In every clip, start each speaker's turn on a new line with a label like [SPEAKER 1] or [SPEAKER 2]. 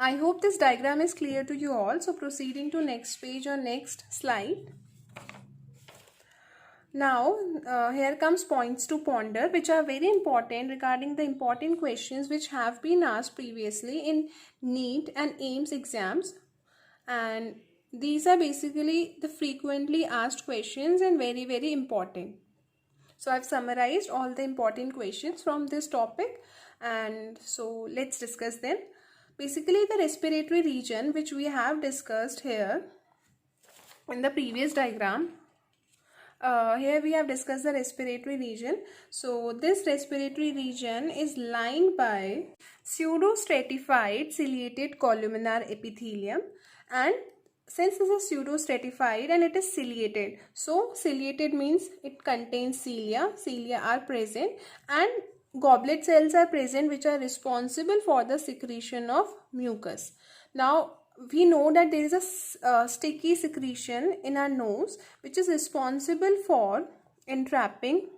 [SPEAKER 1] I hope this diagram is clear to you all. So proceeding to next page or next slide. Now here comes points to ponder, which are very important regarding the important questions which have been asked previously in NEET and AIMS exams, and these are basically the frequently asked questions and very important. So I've summarized all the important questions from this topic, and so let's discuss them. Basically the respiratory region, which we have discussed here in the previous diagram, here we have discussed the respiratory region. So this respiratory region is lined by pseudostratified ciliated columnar epithelium, and since this is pseudostratified and it is ciliated, so ciliated means it contains cilia. Cilia are present and goblet cells are present, which are responsible for the secretion of mucus. Now we know that there is a sticky secretion in our nose which is responsible for entrapping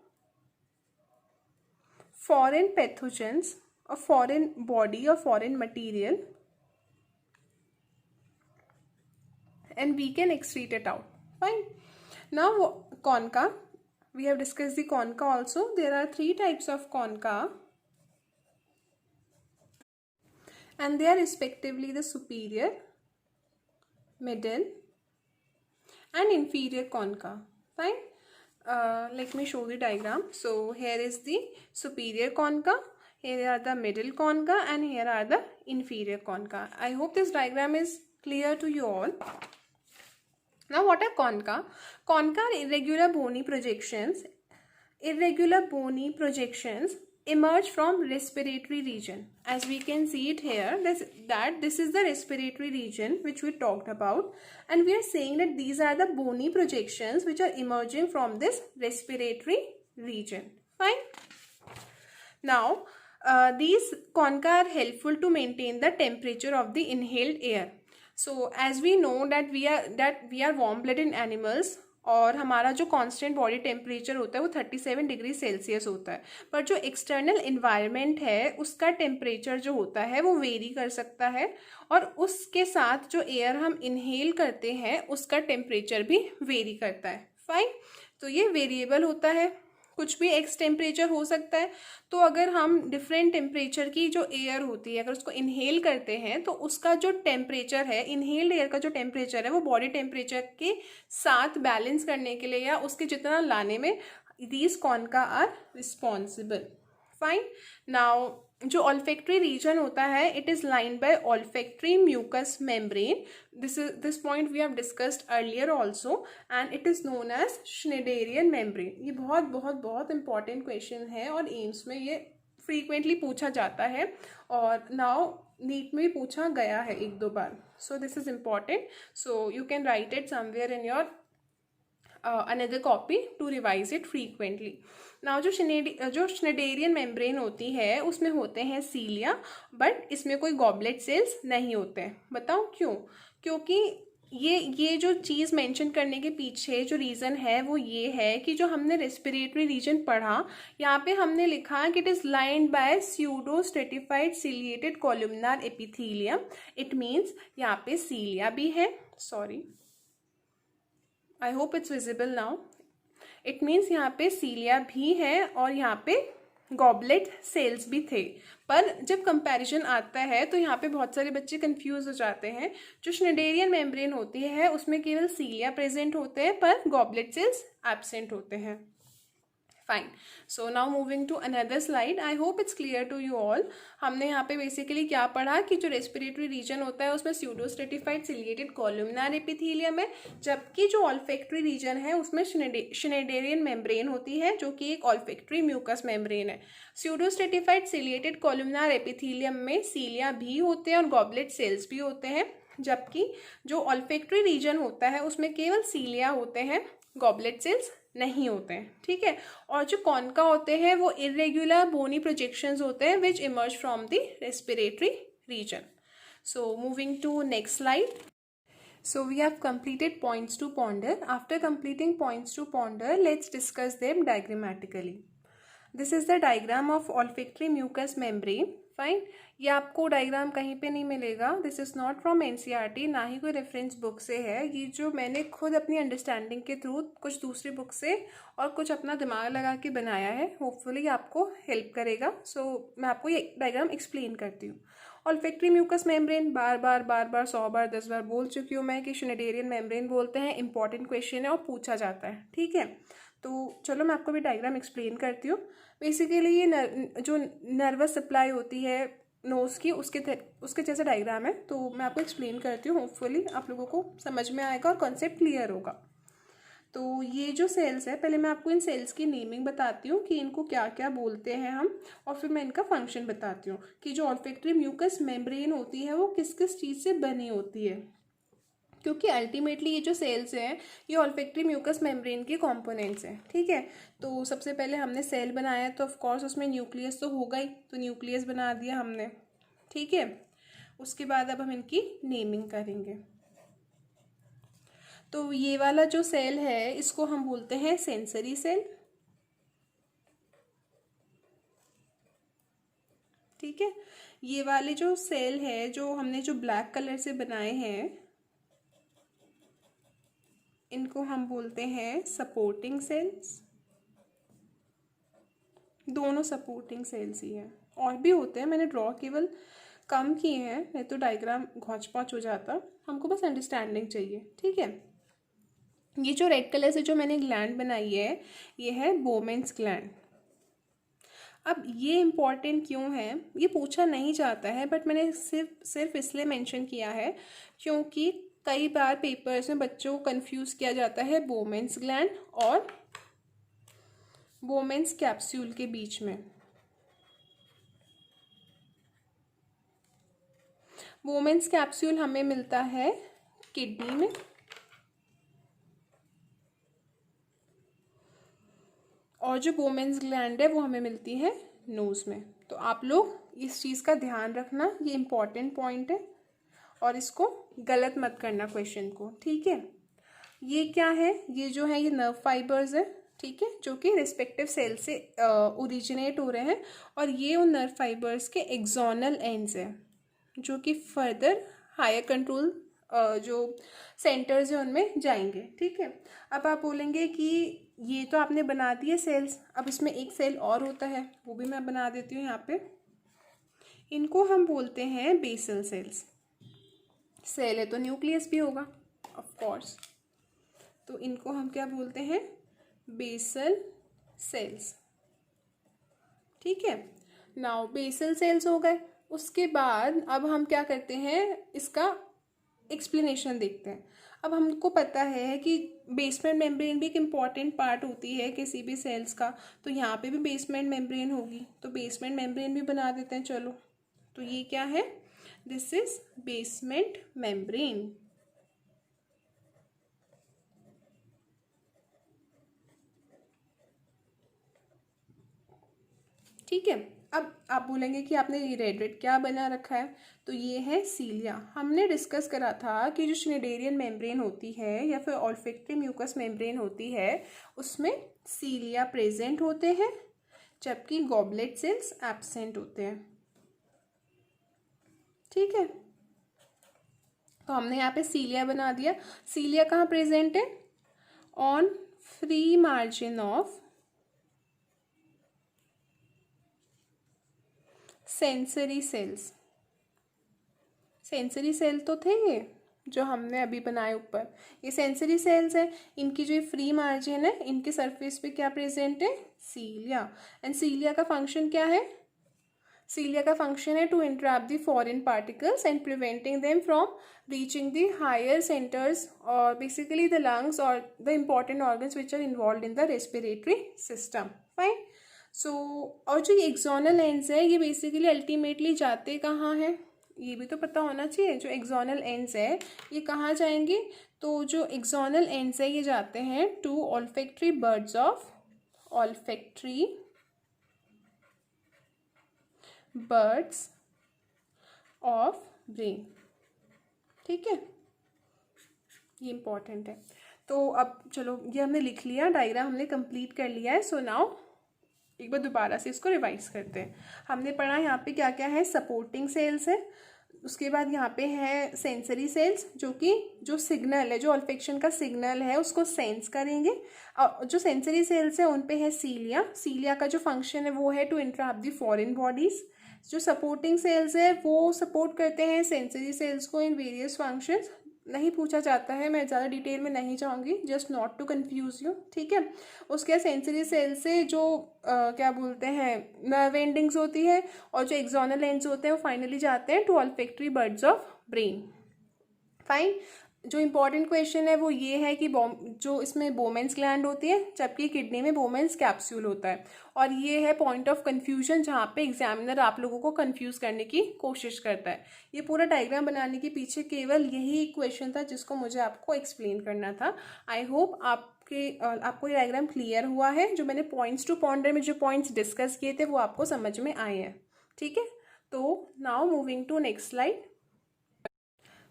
[SPEAKER 1] foreign pathogens or foreign body or foreign material, and we can excrete it out. Fine. Now concha, we have discussed the concha also. There are three types of concha, and they are respectively the superior, middle and inferior concha. Fine. Let me show the diagram. So here is the superior concha, here are the middle concha, and here are the inferior concha. I hope this diagram is clear to you all. Now what are concha? Concha are irregular bony projections. Irregular bony projections emerge from respiratory region. As we can see it here, this is the respiratory region which we talked about, and we are saying that these are the bony projections which are emerging from this respiratory region. Fine. Now these concha are helpful to maintain the temperature of the inhaled air. So as we know that we are warm blooded animals, और हमारा जो constant body temperature होता है वो 37 degree Celsius होता है, पर जो एक्सटर्नल इन्वायरमेंट है उसका टेम्परेचर जो होता है वो वेरी कर सकता है, और उसके साथ जो एयर हम इनहेल करते हैं उसका टेम्परेचर भी वेरी करता है. फाइन. तो ये वेरिएबल होता है, कुछ भी एक्स टेम्परेचर हो सकता है. तो अगर हम डिफरेंट टेम्परेचर की जो एयर होती है अगर उसको इनहेल करते हैं तो उसका जो टेम्परेचर है, इनहेल्ड एयर का जो टेम्परेचर है वो बॉडी टेम्परेचर के साथ बैलेंस करने के लिए या उसके जितना लाने में these conchae are responsible. Fine. Now जो ऑल्फैक्टरी रीजन होता है it is lined by olfactory mucus membrane. This point we have discussed earlier also, and it is known as Schneiderian membrane. ये बहुत इंपॉर्टेंट क्वेश्चन है और AIIMS में ये frequently पूछा जाता है, और नाउ नीट में भी पूछा गया है एक दो बार. So this is important. So you can write it somewhere in your another copy to revise it frequently. Now जो श्नेडेरियन मेम्ब्रेन होती है उसमें होते हैं सीलिया, बट इसमें कोई गॉबलेट सेल्स नहीं होते हैं. बताओ क्यों? क्योंकि ये जो चीज़ मेंशन करने के पीछे जो रीज़न है वो ये है कि जो हमने रेस्पिरेटरी रीजन पढ़ा, यहाँ पे हमने लिखा कि it is lined by pseudo stratified ciliated columnar epithelium. It means यहाँ पे सीलिया भी है. Sorry, I hope it's visible now. It means यहाँ पे सीलिया भी है और यहाँ पे गॉबलेट सेल्स भी थे. पर जब कंपैरिजन आता है तो यहाँ पे बहुत सारे बच्चे कंफ्यूज हो जाते हैं. जो श्नेडेरियन मेम्ब्रेन होती है उसमें केवल सीलिया प्रेजेंट होते हैं पर गॉबलेट सेल्स एब्सेंट होते हैं. Fine. So now moving to another slide. I hope it's clear to you all. हमने यहाँ पे बेसिकली क्या पढ़ा कि जो रेस्पिरेटरी रीजन होता है उसमें स्यूडोस्ट्रेटिफाइड सिलिएटेड कॉलमनार एपिथेलियम है, जबकि जो ऑल्फैक्टरी रीजन है उसमें श्नेडेरियन मेम्ब्रेन होती है जो कि एक ऑल्फैक्टरी म्यूकस मेम्ब्रेन है. स्यूडोस्ट्रेटिफाइड सिलिएटेड कॉलमनार एपिथेलियम में सीलिया भी होते हैं और गॉबलेट सेल्स भी होते हैं, जबकि जो ऑल्फैक्टरी रीजन होता है उसमें केवल सीलिया होते हैं, गॉबलेट सेल्स नहीं होते हैं. ठीक है. और जो कॉन्का होते हैं वो इरेग्युलर बोनी प्रोजेक्शंस होते हैं which emerge from the respiratory region. So moving to next slide. So we have completed points to ponder. After completing points to ponder, let's discuss them diagrammatically. This is the diagram of olfactory mucous membrane. Fine. ये आपको diagram कहीं पे नहीं मिलेगा, this is not from NCERT, ना ही कोई reference book से है। ये जो मैंने खुद अपनी अंडरस्टैंडिंग के थ्रू कुछ दूसरी बुक से और कुछ अपना दिमाग लगा के बनाया है, होपफुली आपको हेल्प करेगा। सो मैं आपको ये डायग्राम एक्सप्लेन करती हूँ। ऑल्फैक्टरी म्यूकस मेम्ब्रेन, बार बार 100 बार 10 बार बोल चुकी हूँ मैं कि श्नेइडरियन मेम्ब्रेन बोलते हैं। इंपॉर्टेंट क्वेश्चन है और पूछा जाता है, ठीक है। तो चलो मैं आपको भी डायग्राम एक्सप्लेन करती हूँ। बेसिकली ये जो नर्वस सप्लाई होती है नोज़ की, उसके जैसा डायग्राम है। तो मैं आपको एक्सप्लेन करती हूँ, होपफुली आप लोगों को समझ में आएगा और कॉन्सेप्ट क्लियर होगा। तो ये जो सेल्स है, पहले मैं आपको इन सेल्स की नेमिंग बताती हूँ कि इनको क्या क्या बोलते हैं हम, और फिर मैं इनका फंक्शन बताती हूँ कि जो ऑल्फैक्टरी म्यूकस मेम्ब्रेन होती है वो किस किस चीज़ से बनी होती है, क्योंकि अल्टीमेटली ये जो सेल्स हैं ये ऑल्फैक्टरी म्यूकस मेम्ब्रेन के कंपोनेंट्स हैं, ठीक है। तो सबसे पहले हमने सेल बनाया तो ऑफ कोर्स उसमें न्यूक्लियस तो होगा ही, तो न्यूक्लियस बना दिया हमने, ठीक है। उसके बाद अब हम इनकी नेमिंग करेंगे। तो ये वाला जो सेल है इसको हम बोलते हैं सेंसरी सेल, ठीक है। ये वाले जो सेल है जो हमने जो ब्लैक कलर से बनाए हैं इनको हम बोलते हैं सपोर्टिंग सेल्स। दोनों सपोर्टिंग सेल्स ही हैं, और भी होते हैं, मैंने ड्रॉ केवल कम किए हैं, नहीं तो डायग्राम घौच पौच हो जाता। हमको बस अंडरस्टैंडिंग चाहिए, ठीक है। ये जो रेड कलर से जो मैंने ग्लैंड बनाई है ये है बोमेन्स ग्लैंड। अब ये इम्पॉर्टेंट क्यों है ये पूछा नहीं जाता है, बट मैंने सिर्फ इसलिए मेंशन किया है क्योंकि कई बार पेपर्स में बच्चों को कंफ्यूज किया जाता है बोमेन्स ग्लैंड और बोमेन्स कैप्सूल के बीच में। बोमेन्स कैप्सूल हमें मिलता है किडनी में, और जो बोमेन्स ग्लैंड है वो हमें मिलती है नोज़ में। तो आप लोग इस चीज़ का ध्यान रखना, ये इम्पॉर्टेंट पॉइंट है, और इसको गलत मत करना क्वेश्चन को, ठीक है। ये क्या है, ये जो है ये नर्व फाइबर्स है, ठीक है, जो कि रिस्पेक्टिव सेल से ओरिजिनेट हो रहे हैं, और ये उन नर्व फाइबर्स के एक्सोनल एंड्स हैं जो कि फर्दर हायर कंट्रोल जो सेंटर्स हैं उनमें जाएंगे, ठीक है। अब आप बोलेंगे कि ये तो आपने बना दिए सेल्स, अब इसमें एक सेल और होता है, वो भी मैं बना देती हूँ यहाँ पे। इनको हम बोलते हैं बेसल सेल्स। सेल है तो न्यूक्लियस भी होगा ऑफ कोर्स, तो इनको हम क्या बोलते हैं, बेसल सेल्स, ठीक है। नाउ बेसल सेल्स हो गए, उसके बाद अब हम क्या करते हैं, इसका एक्सप्लेनेशन देखते हैं। अब हमको पता है कि बेसमेंट मेम्ब्रेन भी एक इम्पॉर्टेंट पार्ट होती है किसी भी सेल्स का, तो यहाँ पे भी बेसमेंट मेम्ब्रेन होगी, तो बेसमेंट मेम्ब्रेन भी बना देते हैं, चलो। तो ये क्या है, दिस इज बेसमेंट मेम्ब्रेन, ठीक है। अब आप बोलेंगे कि आपने ये रेड रेड क्या बना रखा है, तो ये है सीलिया। हमने डिस्कस करा था कि जो श्नेइडरियन मेम्ब्रेन होती है या फिर ऑल्फैक्टरी म्यूकस मेम्ब्रेन होती है उसमें सीलिया प्रेजेंट होते हैं, जबकि गॉबलेट सेल्स एब्सेंट होते हैं, ठीक है। तो हमने यहाँ पे सीलिया बना दिया। सीलिया कहाँ प्रेजेंट है, on free margin of sensory cells. Sensory cell तो थे ये जो हमने अभी बनाए ऊपर, ये सेंसरी सेल्स हैं। इनकी जो फ्री मार्जिन है इनके सरफेस पे क्या प्रेजेंट है, सीलिया। एंड सीलिया का फंक्शन क्या है, सीलिया का फंक्शन है to entrap the foreign particles and preventing them from reaching the higher centres और बेसिकली द लंग्स और the important organs which are involve in the respiratory system, fine. So और जो ये एक्सोनल एंड्स है ये basically ultimately जाते कहाँ हैं, ये भी तो पता होना चाहिए। जो एक्सोनल एंड्स है ये कहाँ जाएंगे, तो जो एक्सोनल एंड्स है ये जाते हैं to olfactory bulbs of olfactory bulbs of brain, ठीक है, ये इंपॉर्टेंट है। तो अब चलो ये हमने लिख लिया, डायग्राम हमने कंप्लीट कर लिया है। सो नाउ एक बार दोबारा से इसको रिवाइज करते हैं। हमने पढ़ा यहाँ पे क्या क्या है, सपोर्टिंग सेल्स है, उसके बाद यहाँ पे है सेंसरी सेल्स जो कि जो सिग्नल है, जो ऑल्फेक्शन का सिग्नल है उसको सेंस करेंगे। और जो सेंसरी सेल्स है उन पे है सीलिया। सीलिया का जो फंक्शन है वो है to interrupt the foreign bodies. जो सपोर्टिंग सेल्स है वो सपोर्ट करते हैं सेंसरी सेल्स को इन वेरियस फंक्शंस। नहीं पूछा जाता है, मैं ज़्यादा डिटेल में नहीं जाऊँगी, just not to confuse you, ठीक है। उसके सेंसरी सेल से जो क्या बोलते हैं नर्व एंडिंग्स होती है और जो एक्सोनल एंड्स होते हैं वो फाइनली जाते हैं to olfactory bulbs of brain. Fine. जो इम्पोर्टेंट क्वेश्चन है वो ये है कि जो इसमें बोमेंस ग्लैंड होती है जबकि किडनी में बोमेंस कैप्सूल होता है। और ये है पॉइंट ऑफ कन्फ्यूजन जहाँ पे एग्जामिनर आप लोगों को कंफ्यूज करने की कोशिश करता है। ये पूरा डायग्राम बनाने के पीछे केवल यही क्वेश्चन था जिसको मुझे आपको एक्सप्लेन करना था। आई होप आपको ये डायग्राम क्लियर हुआ है। जो मैंने पॉइंट्स टू पॉन्डर में जो पॉइंट्स डिस्कस किए थे वो आपको समझ में आए हैं, ठीक है। तो now moving to next slide.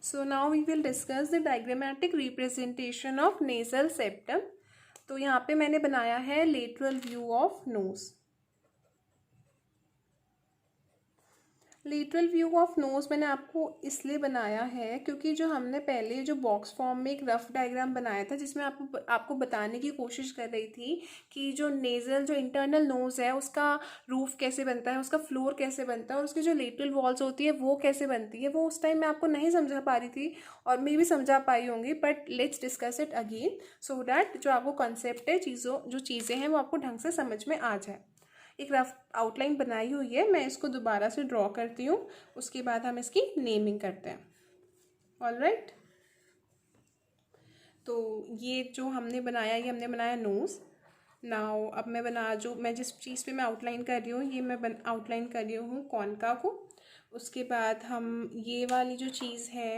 [SPEAKER 1] So now we will discuss the diagrammatic representation of nasal septum. तो यहाँ पे मैंने बनाया है lateral view of nose. Lateral view of knows मैंने आपको इसलिए बनाया है क्योंकि जो हमने पहले जो बॉक्स फॉर्म में एक रफ डायग्राम बनाया था जिसमें आपको बताने की कोशिश कर रही थी कि जो नेजल जो इंटरनल नोज है उसका रूफ कैसे बनता है, उसका फ्लोर कैसे बनता है और उसकी जो लेटरल वॉल्स होती है वो कैसे बनती है, वो उस टाइम मैं आपको नहीं समझा पा रही थी और मैं भी समझा पाई होंगी। But let's discuss it again so that जो आपको कॉन्सेप्ट है जो चीज़ें हैं वो आपको ढंग से समझ में आ जाए। एक रफ आउटलाइन बनाई हुई है, मैं इसको दोबारा से ड्रॉ करती हूँ, उसके बाद हम इसकी नेमिंग करते हैं। ऑलराइट, तो ये जो हमने बनाया ये हमने बनाया नोज़। नाउ अब मैं जिस चीज़ पे मैं आउटलाइन कर रही हूँ ये मैं आउटलाइन कर रही हूँ कॉन्का को। उसके बाद हम ये वाली जो चीज़ है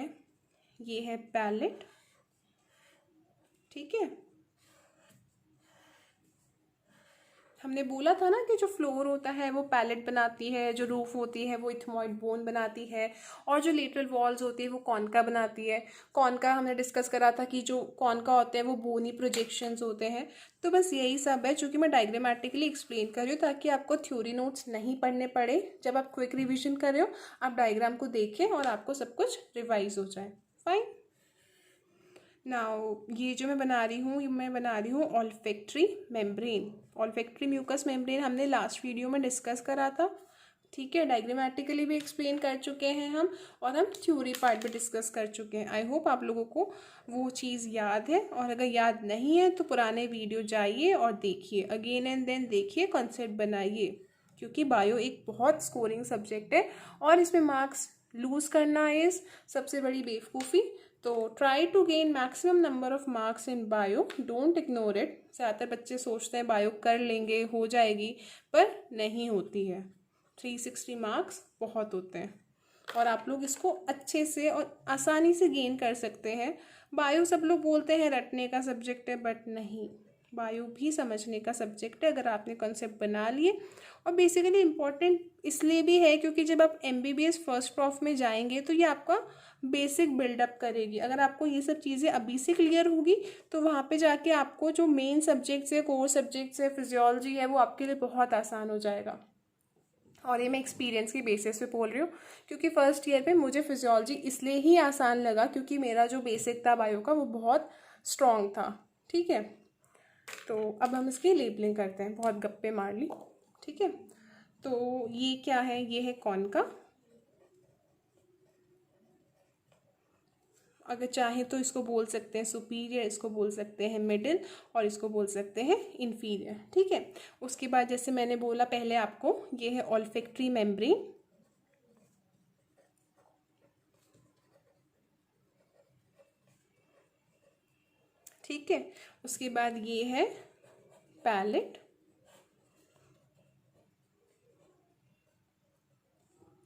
[SPEAKER 1] ये है पैलेट, ठीक है। हमने बोला था ना कि जो फ्लोर होता है वो पैलेट बनाती है, जो रूफ होती है वो इथमॉइड बोन बनाती है और जो लेटरल वॉल्स होती है वो कॉन्का बनाती है। कॉन्का हमने डिस्कस करा था कि जो कॉन्का होते हैं वो बोनी प्रोजेक्शंस होते हैं। तो बस यही सब है जो कि मैं डायग्रामेटिकली एक्सप्लेन कर रही हूँ ताकि आपको थ्योरी नोट्स नहीं पढ़ने पड़े। जब आप क्विक रिविजन कर रहे हो आप डायग्राम को देखें और आपको सब कुछ रिवाइज हो जाए। फाइन। नाउ ये जो मैं बना रही हूँ olfactory membrane. Olfactory mucus membrane हमने लास्ट वीडियो में डिस्कस करा था, ठीक है। डायग्रामेटिकली भी एक्सप्लेन कर चुके हैं हम और हम थ्योरी पार्ट भी डिस्कस कर चुके हैं। आई होप आप लोगों को वो चीज़ याद है और अगर याद नहीं है तो पुराने वीडियो जाइए और देखिए, अगेन एंड देन देखिए, कॉन्सेप्ट बनाइए, क्योंकि बायो एक बहुत स्कोरिंग सब्जेक्ट है और इसमें मार्क्स लूज़ करना इज़ सबसे बड़ी बेवकूफ़ी। तो try to gain maximum number of marks in bio, don't ignore it. ज़्यादातर बच्चे सोचते हैं बायो कर लेंगे हो जाएगी, पर नहीं होती है। 360 मार्क्स बहुत होते हैं और आप लोग इसको अच्छे से और आसानी से गेन कर सकते हैं। बायो सब लोग बोलते हैं रटने का सब्जेक्ट है, बट नहीं, बायो भी समझने का सब्जेक्ट है अगर आपने कॉन्सेप्ट बना लिए। और बेसिकली इम्पॉर्टेंट इसलिए भी है क्योंकि जब आप MBBS फर्स्ट प्रॉफ में जाएंगे तो ये आपका बेसिक बिल्डअप करेगी। अगर आपको ये सब चीज़ें अभी से क्लियर होगी तो वहाँ पे जाके आपको जो मेन सब्जेक्ट्स है, कोर सब्जेक्ट्स है, फिजियोलॉजी है, वो आपके लिए बहुत आसान हो जाएगा। और ये मैं एक्सपीरियंस के बेसिस पे बोल रही हूँ क्योंकि फर्स्ट ईयर पे मुझे फिजियोलॉजी इसलिए ही आसान लगा क्योंकि मेरा जो बेसिक था बायो का वो बहुत स्ट्रॉन्ग था, ठीक है। तो अब हम इसकी लेबलिंग करते हैं, बहुत गप्पे मार ली, ठीक है। तो ये क्या है, ये है कॉन्का। अगर चाहें तो इसको बोल सकते हैं सुपीरियर, इसको बोल सकते हैं मिडिल और इसको बोल सकते हैं इन्फीरियर, ठीक है। उसके बाद जैसे मैंने बोला पहले आपको, ये है ऑल्फैक्टरी मेम्ब्रेन, ठीक है। उसके बाद ये है पैलेट,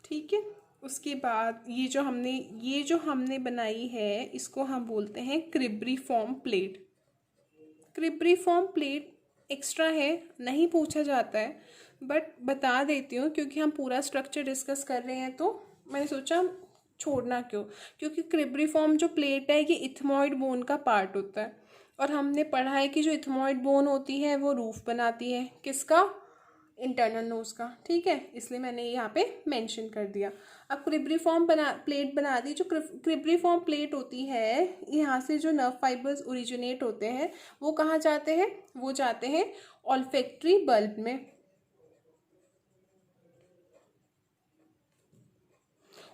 [SPEAKER 1] ठीक है। उसके बाद ये जो हमने बनाई है इसको हम बोलते हैं क्रिब्रीफॉर्म प्लेट। क्रिब्रीफॉर्म प्लेट एक्स्ट्रा है, नहीं पूछा जाता है, बट बता देती हूँ क्योंकि हम पूरा स्ट्रक्चर डिस्कस कर रहे हैं तो मैंने सोचा छोड़ना क्यों। क्योंकि क्रिब्रीफॉर्म जो प्लेट है ये इथमॉइड बोन का पार्ट होता है और हमने पढ़ा है कि जो इथमॉइड बोन होती है वो रूफ बनाती है, किसका, इंटरनल नोज का, ठीक है, इसलिए मैंने यहाँ पे मेंशन कर दिया। अब क्रिब्रिफॉर्म प्लेट बना दी। जो क्रिब्रिफॉर्म प्लेट होती है, यहाँ से जो नर्व फाइबर्स ओरिजिनेट होते हैं वो कहाँ जाते हैं? वो जाते हैं ऑल्फैक्टरी बल्ब में।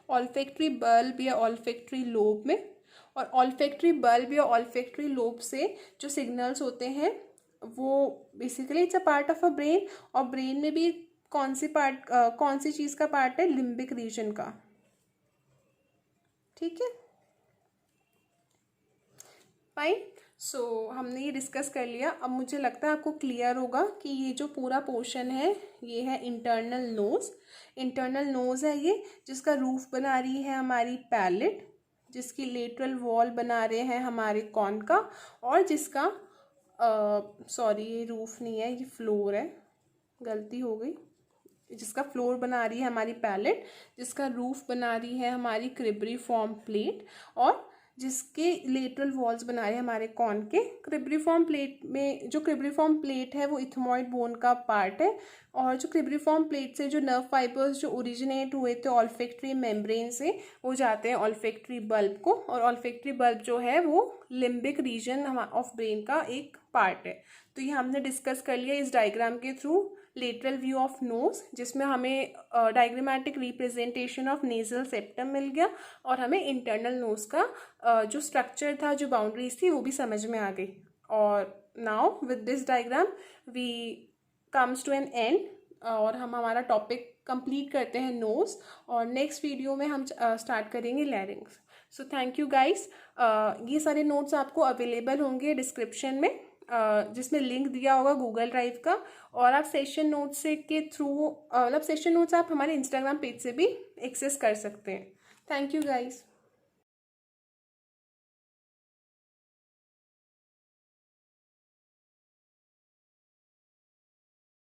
[SPEAKER 1] ऑल्फैक्टरी बल्ब या ऑल्फैक्टरी लोब में। और ऑल्फैक्टरी बल्ब या ऑल्फैक्टरी लोब से जो सिग्नल्स होते हैं वो basically it's a part of a brain. और ब्रेन में भी कौन सी चीज़ का पार्ट है? लिम्बिक रीजन का, ठीक है, फाइन। सो हमने ये डिस्कस कर लिया। अब मुझे लगता है आपको क्लियर होगा कि ये जो पूरा पोर्शन है ये है इंटरनल नोज। इंटरनल नोज है ये, जिसका रूफ बना रही है हमारी पैलेट, जिसकी लेटरल वॉल बना रहे हैं हमारे कॉर्न का, और जिसका सॉरी ये रूफ नहीं है, ये फ्लोर है, गलती हो गई, जिसका फ्लोर बना रही है हमारी पैलेट, जिसका रूफ बना रही है हमारी क्रिब्रिफॉर्म प्लेट, और जिसके लेटरल वॉल्स बना रहे हैं हमारे कॉर्न के। क्रिब्रिफॉर्म प्लेट में जो क्रिब्रिफॉर्म प्लेट है वो इथमॉइड बोन का पार्ट है, और जो क्रिब्रिफॉर्म प्लेट से जो नर्व फाइबर्स जो ओरिजिनेट हुए थे ऑल्फैक्टरी मेम्ब्रेन से, वो जाते हैं ऑल्फैक्टरी बल्ब को, और ऑल्फैक्टरी बल्ब जो है वो लिम्बिक रीजन ऑफ ब्रेन का एक पार्ट है। तो ये हमने डिस्कस कर लिया इस डायग्राम के through lateral view of nose, जिसमें हमें diagrammatic representation of nasal septum मिल गया, और हमें इंटरनल नोज का जो स्ट्रक्चर था, जो बाउंड्रीज थी, वो भी समझ में आ गई। और now with this diagram we comes to an end, और हम हमारा टॉपिक कंप्लीट करते हैं नोज, और नेक्स्ट वीडियो में हम स्टार्ट करेंगे लैरिंग्स। So thank you guys. ये सारे नोट्स आपको अवेलेबल होंगे डिस्क्रिप्शन में, जिसमें लिंक दिया होगा गूगल ड्राइव का, और आप सेशन नोट्स से के थ्रू मतलब सेशन नोट्स आप हमारे इंस्टाग्राम पेज से भी एक्सेस कर सकते हैं। Thank you guys.